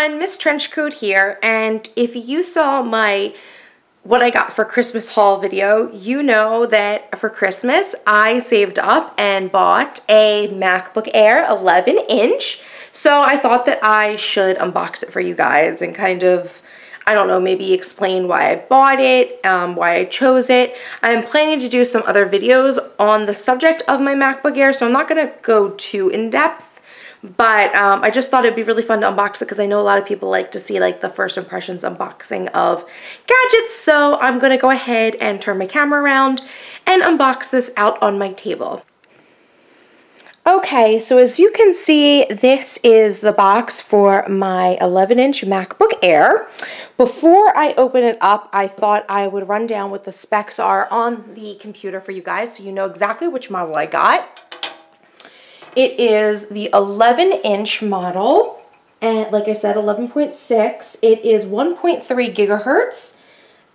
everyone, Miss Trenchcoat here, and if you saw my what I got for Christmas haul video, you know that for Christmas I saved up and bought a MacBook Air 11-inch. So I thought that I should unbox it for you guys and kind of, I don't know, maybe explain why I bought it, why I chose it. I'm planning to do some other videos on the subject of my MacBook Air, so I'm not going to go too in-depth. But I just thought it'd be really fun to unbox it because I know a lot of people like to see like the first impressions unboxing of gadgets. So I'm going to go ahead and turn my camera around and unbox this out on my table. Okay, so as you can see, this is the box for my 11-inch MacBook Air. Before I open it up, I thought I would run down what the specs are on the computer for you guys so you know exactly which model I got. It is the 11-inch model, and like I said, 11.6. It is 1.3 gigahertz,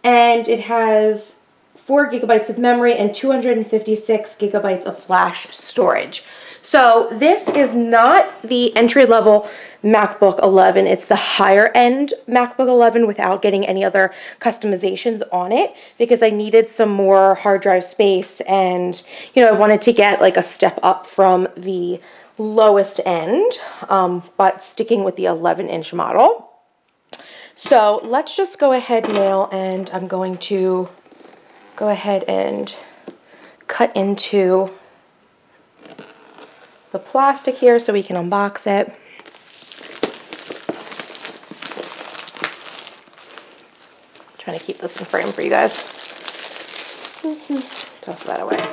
and it has 4 gigabytes of memory and 256 gigabytes of flash storage. So this is not the entry-level MacBook 11. It's the higher-end MacBook 11 without getting any other customizations on it because I needed some more hard drive space and, you know, I wanted to get like a step up from the lowest end, but sticking with the 11-inch model. So let's just go ahead now, and I'm going to go ahead and cut into the plastic here so we can unbox it. I'm trying to keep this in frame for you guys. Toss that away.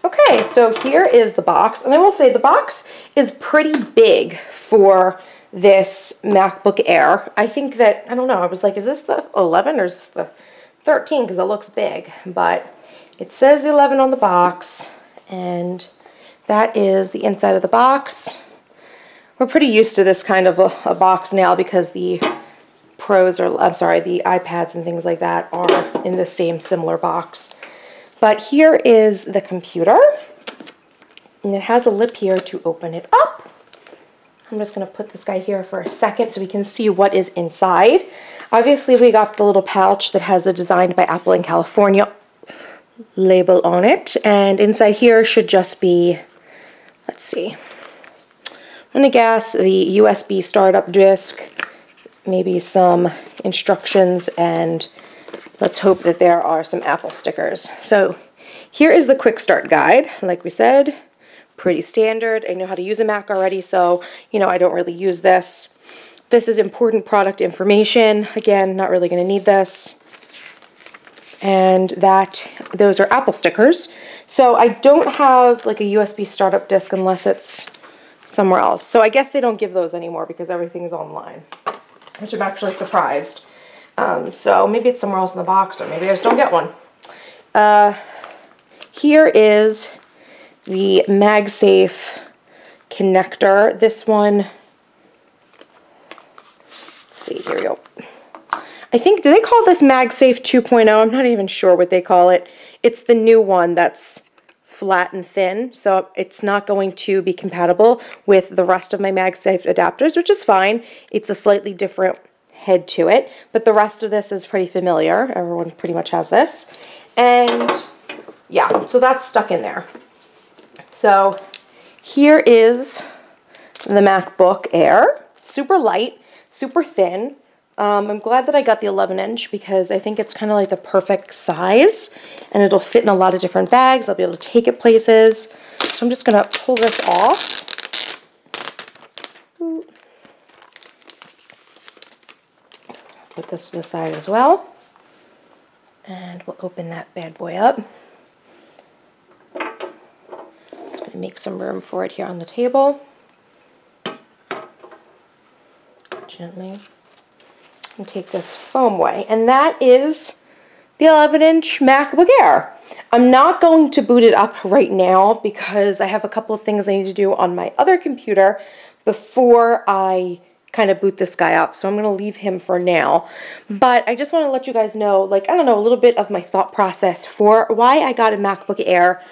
Okay, so here is the box, and I will say the box is pretty big for this MacBook Air. I think that, I don't know, I was like, is this the 11 or is this the 13? Because it looks big, but it says the 11 on the box, and that is the inside of the box. We're pretty used to this kind of a box now because the Pros, or I'm sorry, the iPads and things like that are in the same similar box. But here is the computer, and it has a lip here to open it up. I'm just going to put this guy here for a second so we can see what is inside. Obviously, we got the little pouch that has the Designed by Apple in California label on it, and inside here should just be, let's see, I'm going to guess the USB startup disk, maybe some instructions, and let's hope that there are some Apple stickers. So here is the quick start guide. Like we said, pretty standard. I know how to use a Mac already, so you know I don't really use this. This is important product information. Again, not really going to need this. And those are Apple stickers. So I don't have like a USB startup disk unless it's somewhere else. So I guess they don't give those anymore because everything's online, which I'm actually surprised. So maybe it's somewhere else in the box, or maybe I just don't get one. Here is the MagSafe connector. This one, let's see, here we go. I think, do they call this MagSafe 2.0? I'm not even sure what they call it. It's the new one that's flat and thin, so it's not going to be compatible with the rest of my MagSafe adapters, which is fine. It's a slightly different head to it, but the rest of this is pretty familiar. Everyone pretty much has this. And yeah, so that's stuck in there. So here is the MacBook Air. Super light, super thin. I'm glad that I got the 11-inch because I think it's kind of like the perfect size, and it'll fit in a lot of different bags. I'll be able to take it places. So I'm just going to pull this off. Put this to the side as well. And we'll open that bad boy up. Just going to make some room for it here on the table. Gently. And take this foam away, and that is the 11-inch MacBook Air. I'm not going to boot it up right now because I have a couple of things I need to do on my other computer before I kind of boot this guy up, so I'm going to leave him for now. But I just want to let you guys know, like, I don't know, a little bit of my thought process for why I got a MacBook Air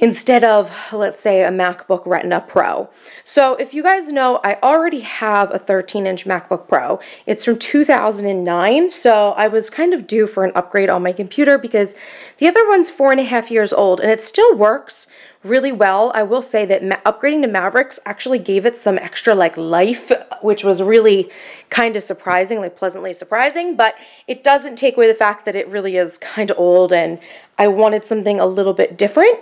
instead of, let's say, a MacBook Retina Pro. So if you guys know, I already have a 13-inch MacBook Pro. It's from 2009, so I was kind of due for an upgrade on my computer because the other one's 4.5 years old, and it still works really well. I will say that upgrading to Mavericks actually gave it some extra like life, which was really kind of surprising, like pleasantly surprising, but it doesn't take away the fact that it really is kind of old and I wanted something a little bit different.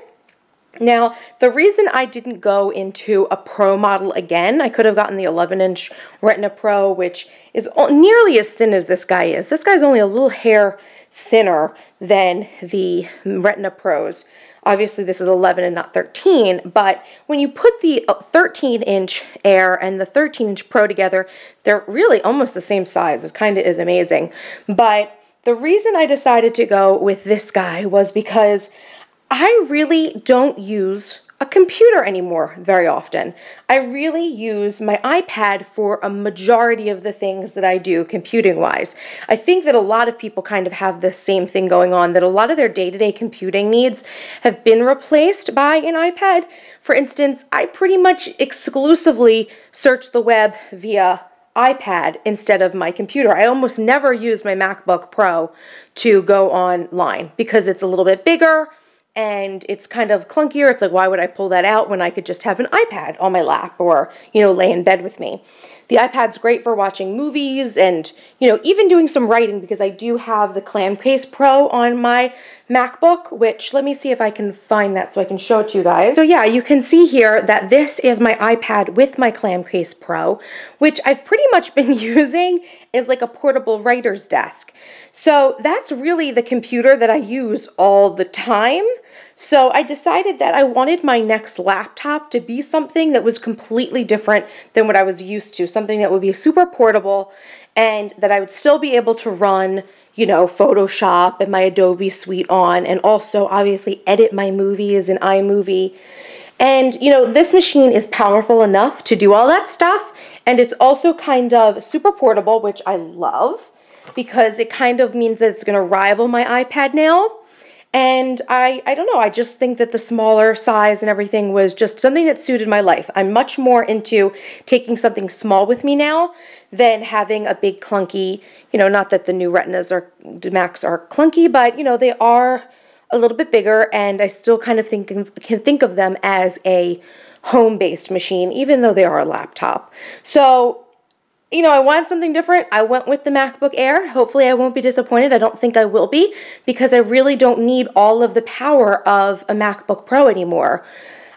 Now, the reason I didn't go into a Pro model again, I could have gotten the 11-inch Retina Pro, which is nearly as thin as this guy is. This guy's only a little hair thinner than the Retina Pros. Obviously, this is 11 and not 13, but when you put the 13-inch Air and the 13-inch Pro together, they're really almost the same size. It kind of is amazing. But the reason I decided to go with this guy was because I really don't use a computer anymore very often. I really use my iPad for a majority of the things that I do computing-wise. I think that a lot of people kind of have the same thing going on, that a lot of their day-to-day computing needs have been replaced by an iPad. For instance, I pretty much exclusively search the web via iPad instead of my computer. I almost never use my MacBook Pro to go online because it's a little bit bigger, and it's kind of clunkier. It's like, why would I pull that out when I could just have an iPad on my lap or, lay in bed with me? The iPad's great for watching movies and, even doing some writing because I do have the Clamcase Pro on my MacBook, which let me see if I can find that so I can show it to you guys. So yeah, you can see here that this is my iPad with my Clamcase Pro, which I've pretty much been using as like a portable writer's desk. So that's really the computer that I use all the time. So I decided that I wanted my next laptop to be something that was completely different than what I was used to, something that would be super portable and that I would still be able to run, Photoshop and my Adobe Suite on, and also obviously edit my movies in iMovie. And, this machine is powerful enough to do all that stuff, and it's also kind of super portable, which I love, because it kind of means that it's going to rival my iPad now. And I don't know, I just think that the smaller size and everything was just something that suited my life. I'm much more into taking something small with me now than having a big clunky, not that the new Retinas or Macs are clunky, but, they are a little bit bigger, and I still kind of can think of them as a home-based machine, even though they are a laptop. So, I wanted something different. I went with the MacBook Air. Hopefully I won't be disappointed. I don't think I will be, because I really don't need all of the power of a MacBook Pro anymore.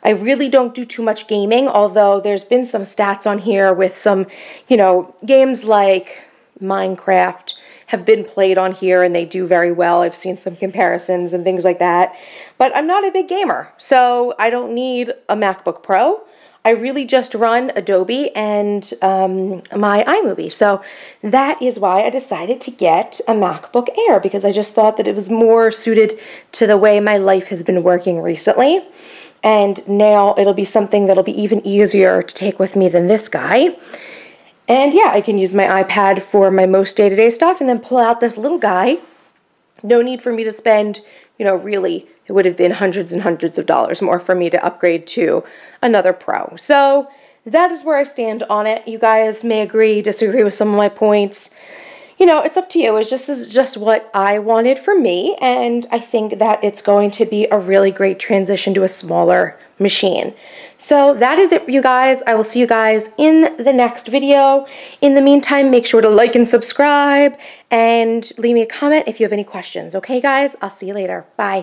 I really don't do too much gaming, although there's been some stats on here with some, games like Minecraft have been played on here and they do very well. I've seen some comparisons and things like that. But I'm not a big gamer, so I don't need a MacBook Pro. I really just run Adobe and my iMovie. So that is why I decided to get a MacBook Air, because I just thought that it was more suited to the way my life has been working recently. And now it'll be something that'll be even easier to take with me than this guy. And yeah, I can use my iPad for my most day-to-day stuff and then pull out this little guy. No need for me to spend, really, it would have been hundreds and hundreds of dollars more for me to upgrade to another Pro. So that is where I stand on it. You guys may agree, disagree with some of my points. It's up to you. It's just what I wanted for me, and I think that it's going to be a really great transition to a smaller machine. So that is it, you guys. I will see you guys in the next video. In the meantime, make sure to like and subscribe and leave me a comment if you have any questions. Okay, guys? I'll see you later. Bye.